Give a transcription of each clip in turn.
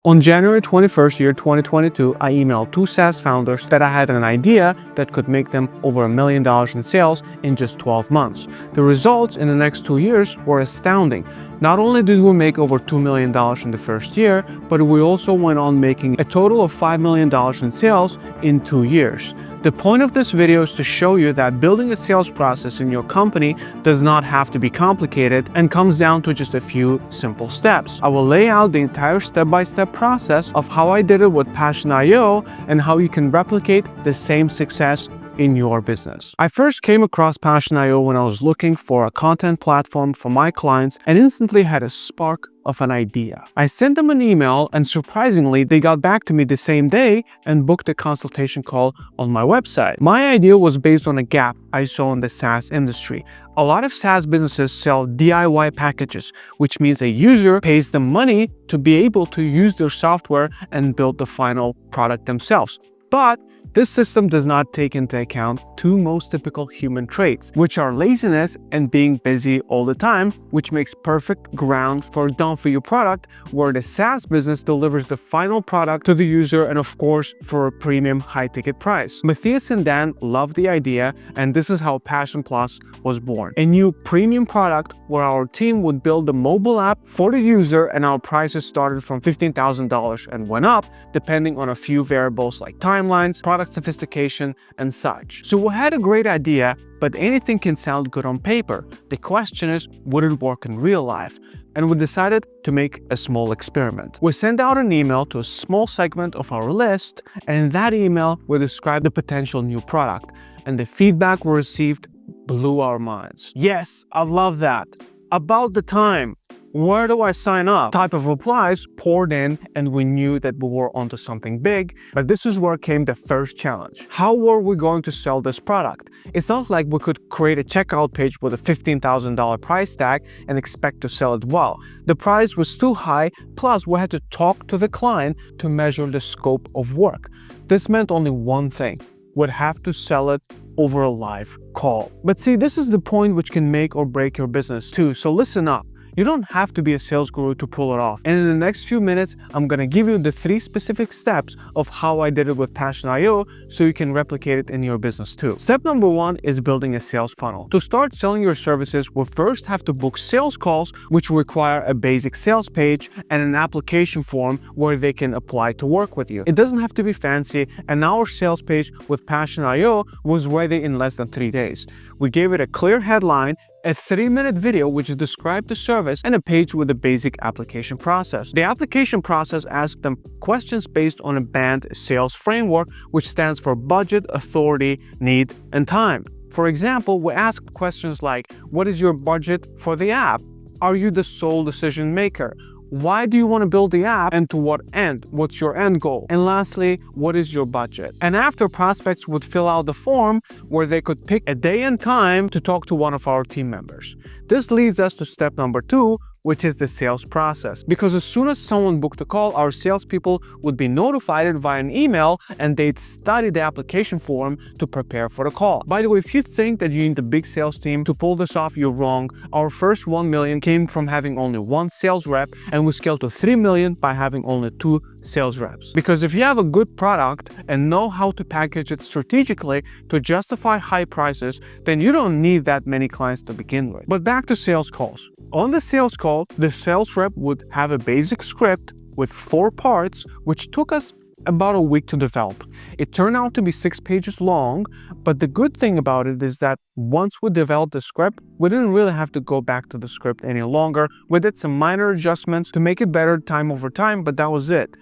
On January 21st, year 2022, I emailed 2 SaaS founders that I had an idea that could make them over $1 million in sales in just 12 months. The results in the next 2 years were astounding. Not only did we make over $2 million in the first year, but we also went on making a total of $5 million in sales in 2 years. The point of this video is to show you that building a sales process in your company does not have to be complicated and comes down to just a few simple steps. I will lay out the entire step-by-step process of how I did it with Passion.io and how you can replicate the same success in your business. I first came across Passion.io when I was looking for a content platform for my clients and instantly had a spark of an idea. I sent them an email and surprisingly, they got back to me the same day and booked a consultation call on my website. My idea was based on a gap I saw in the SaaS industry. A lot of SaaS businesses sell DIY packages, which means a user pays them money to be able to use their software and build the final product themselves. But this system does not take into account 2 most typical human traits, which are laziness and being busy all the time, which makes perfect ground for a done-for-you product where the SaaS business delivers the final product to the user and of course for a premium high-ticket price. Matthias and Dan loved the idea, and this is how Passion Plus was born. A new premium product where our team would build a mobile app for the user, and our prices started from $15,000 and went up depending on a few variables like timelines, product sophistication, and such. So we had a great idea, but anything can sound good on paper. The question is, would it work in real life? And we decided to make a small experiment. We sent out an email to a small segment of our list, and in that email, we described the potential new product, and the feedback we received blew our minds. Yes, I love that. About the time. Where do I sign up? Type of replies poured in, and we knew that we were onto something big, but this is where came the first challenge. How were we going to sell this product? It's not like we could create a checkout page with a $15,000 price tag and expect to sell it well. The price was too high, plus we had to talk to the client to measure the scope of work. This meant only one thing. We'd have to sell it over a live call. But see, this is the point which can make or break your business too, so listen up. You don't have to be a sales guru to pull it off. And in the next few minutes, I'm gonna give you the 3 specific steps of how I did it with Passion.io so you can replicate it in your business too. Step number 1 is building a sales funnel. To start selling your services, we'll first have to book sales calls, which require a basic sales page and an application form where they can apply to work with you. It doesn't have to be fancy, and our sales page with Passion.io was ready in less than 3 days. We gave it a clear headline, a 3-minute video which described the service, and a page with a basic application process. The application process asked them questions based on a BAND sales framework, which stands for budget, authority, need, and time. For example, we asked questions like, what is your budget for the app? Are you the sole decision maker? Why do you want to build the app, and to what end? What's your end goal? And lastly, what is your budget? And after, prospects would fill out the form where they could pick a day and time to talk to one of our team members. This leads us to step number 2, which is the sales process. Because as soon as someone booked a call, our salespeople would be notified via an email, and they'd study the application form to prepare for the call. By the way, if you think that you need a big sales team to pull this off, you're wrong. Our first 1 million came from having only 1 sales rep, and we scaled to 3 million by having only 2 sales reps. Because if you have a good product and know how to package it strategically to justify high prices, then you don't need that many clients to begin with. But back to sales calls. On the sales call, the sales rep would have a basic script with 4 parts, which took us about a week to develop. It turned out to be 6 pages long, but the good thing about it is that once we developed the script, we didn't really have to go back to the script any longer. We did some minor adjustments to make it better time over time, but that was it.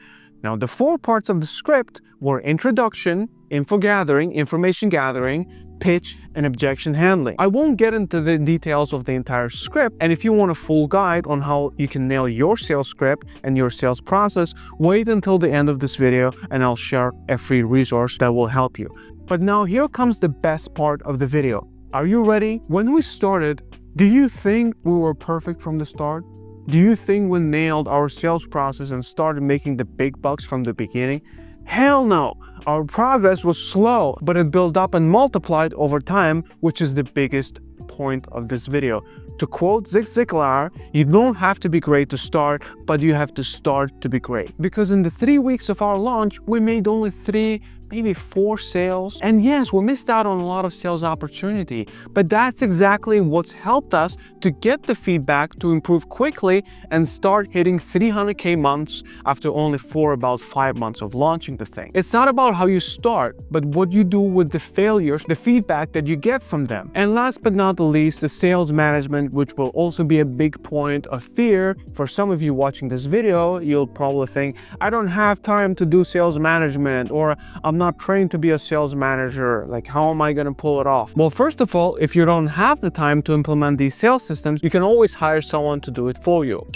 Now, the 4 parts of the script were introduction, info gathering, information gathering, pitch, and objection handling. I won't get into the details of the entire script, and if you want a full guide on how you can nail your sales script and your sales process, wait until the end of this video and I'll share a free resource that will help you. But now here comes the best part of the video. Are you ready? When we started, do you think we were perfect from the start? Do you think we nailed our sales process and started making the big bucks from the beginning? Hell no! Our progress was slow, but it built up and multiplied over time, which is the biggest point of this video. To quote Zig Ziglar, you don't have to be great to start, but you have to start to be great. Because in the 3 weeks of our launch, we made only 3, maybe 4 sales. And yes, we missed out on a lot of sales opportunity, but that's exactly what's helped us to get the feedback to improve quickly and start hitting 300K months after only about 5 months of launching the thing. It's not about how you start, but what you do with the failures, the feedback that you get from them. And last but not the least, the sales management, which will also be a big point of fear. For some of you watching this video, you'll probably think, I don't have time to do sales management, or I'm not trained to be a sales manager. Like, how am I going to pull it off? Well, first of all, if you don't have the time to implement these sales systems, you can always hire someone to do it for you.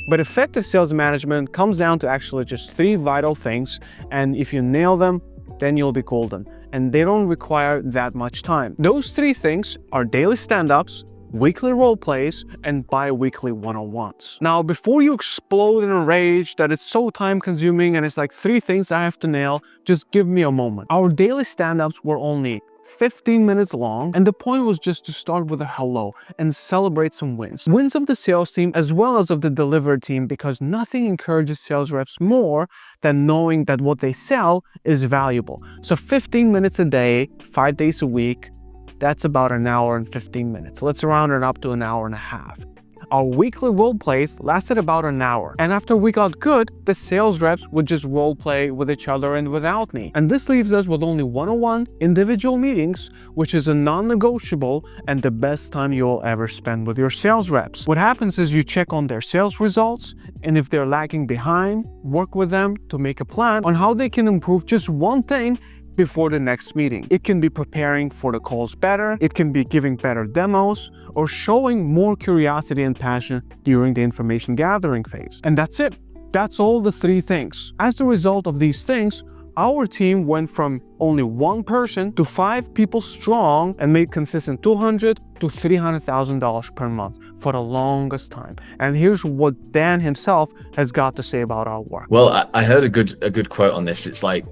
But effective sales management comes down to actually just 3 vital things, and if you nail them, then you'll be golden. And they don't require that much time. Those 3 things are daily stand-ups, weekly role plays, and bi-weekly one-on-ones. Now, before you explode in a rage that it's so time-consuming and it's like 3 things I have to nail, just give me a moment. Our daily stand-ups were only 15 minutes long, and the point was just to start with a hello and celebrate some wins. Wins of the sales team as well as of the delivery team, because nothing encourages sales reps more than knowing that what they sell is valuable. So 15 minutes a day, 5 days a week, that's about an hour and 15 minutes. Let's round it up to an hour and a half. Our weekly role plays lasted about an hour. And after we got good, the sales reps would just role play with each other and without me. And this leaves us with only one-on-one individual meetings, which is a non-negotiable and the best time you'll ever spend with your sales reps. What happens is you check on their sales results, and if they're lagging behind, work with them to make a plan on how they can improve just one thing before the next meeting. It can be preparing for the calls better, it can be giving better demos, or showing more curiosity and passion during the information gathering phase. And that's it. That's all the 3 things. As a result of these things, our team went from only 1 person to 5 people strong and made consistent $200,000 to $300,000 per month for the longest time. And here's what Dan himself has got to say about our work. Well, I heard a good quote on this. It's like,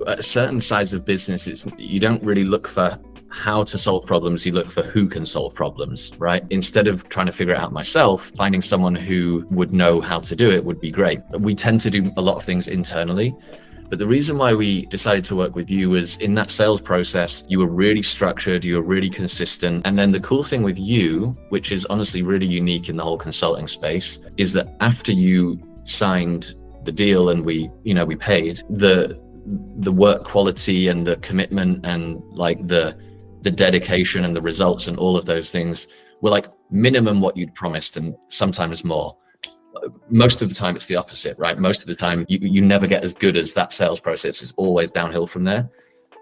at a certain size of business, you don't really look for how to solve problems, you look for who can solve problems, right? Instead of trying to figure it out myself, finding someone who would know how to do it would be great. We tend to do a lot of things internally, but the reason why we decided to work with you was in that sales process, you were really structured, you were really consistent. And then the cool thing with you, which is honestly really unique in the whole consulting space, is that after you signed the deal and we paid, the work quality and the commitment and like the dedication and the results and all of those things were like minimum what you'd promised, and sometimes more. Most of the time it's the opposite, right? Most of the time you never get as good as that sales process. It's always downhill from there.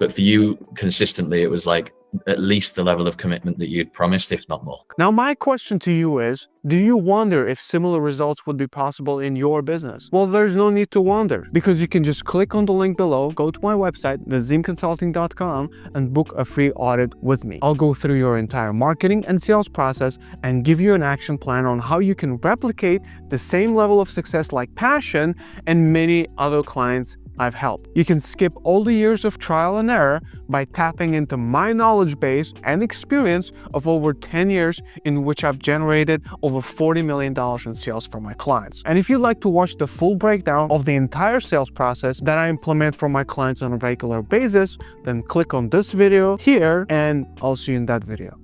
But for you, consistently, it was like at least the level of commitment that you'd promised, if not more. Now, my question to you is, do you wonder if similar results would be possible in your business? Well, there's no need to wonder, because you can just click on the link below, go to my website, nazimconsulting.com, and book a free audit with me. I'll go through your entire marketing and sales process and give you an action plan on how you can replicate the same level of success like Passion and many other clients I've helped. You can skip all the years of trial and error by tapping into my knowledge base and experience of over 10 years in which I've generated over $40 million in sales for my clients. And if you'd like to watch the full breakdown of the entire sales process that I implement for my clients on a regular basis, then click on this video here and I'll see you in that video.